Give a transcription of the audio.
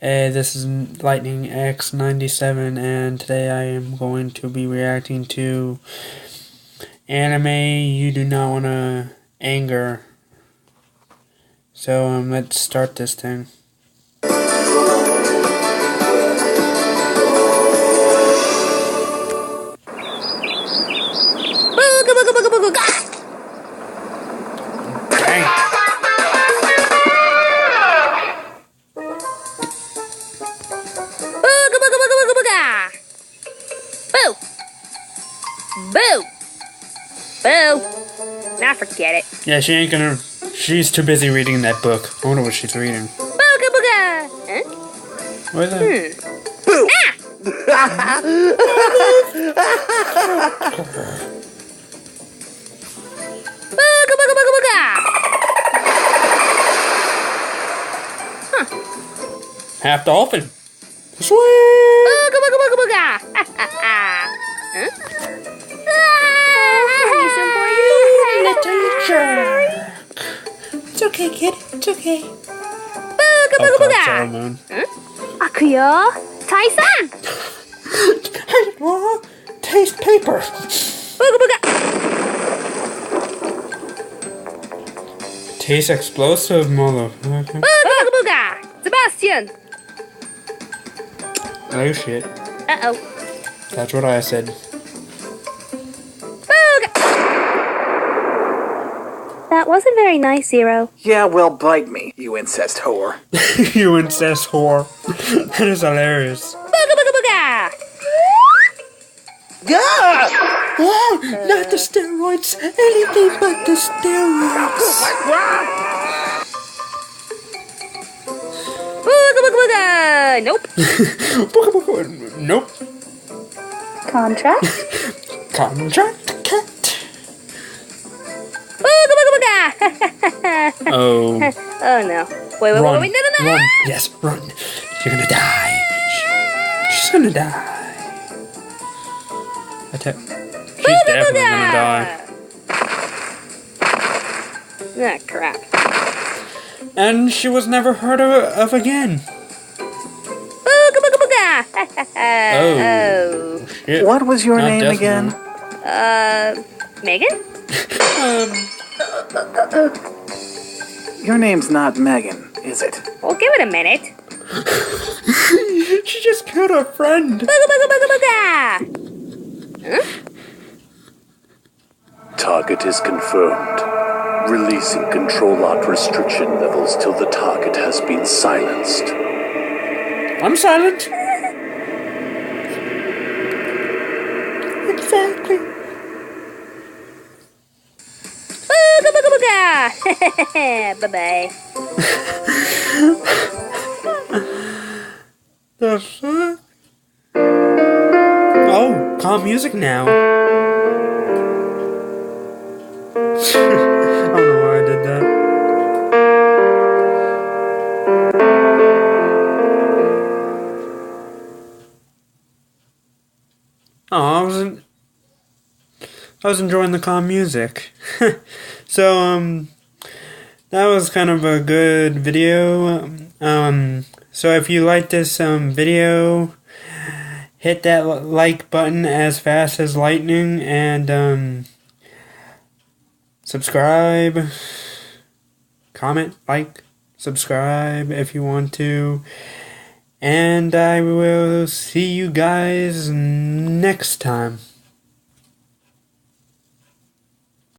This is Lightning X97, and today I am going to be reacting to anime you do not want to anger. So let's start this thing. Dang. Boo! Boo! Boo! Now forget it. Yeah, she ain't gonna. She's too busy reading that book. I wonder what she's reading. Booga booga! Huh? What is that? Boo! Booga booga booga booga! Half dolphin. Sweet! Booga booga booga booga! Huh? Little jerk. It's okay, kid. It's okay. Booga booga God, booga! Sailor Moon. Akuyo! Tai-san! I want taste paper. Booga booga! Taste explosive, motherfucker. Booga booga booga! Sebastian! Oh shit. Uh-oh. That's what I said. Booga! That wasn't very nice, Zero. Yeah, well, bite me, you incest whore. You incest whore. That is hilarious. Booga booga booga! Yeah! Oh, not the steroids. Anything but the steroids. Booga booga booga! Nope. Nope. Contract? Contract cat. Booga booga booga! Oh. Oh no. Wait, Run. no, no, no! Run. Yes, run. You're gonna die. She's gonna die. She's definitely gonna die. Ah, crap. And she was never heard of again. Booga booga booga! Oh. Shit. What was your Not name Death again? Note. Megan? Your name's not Megan, is it? Well, give it a minute. She just killed her friend. Booga booga booga booga! Huh? Target is confirmed. Releasing control lot restriction levels till the target has been silenced. I'm silent. Exactly. Booga booga booga! Bye-bye. The fuck? Oh, calm music now. I don't know why I did that. Oh, I was enjoying the calm music. So, that was kind of a good video. So if you like this video, hit that like button as fast as lightning, and subscribe, comment, like, subscribe if you want to, and I will see you guys next time.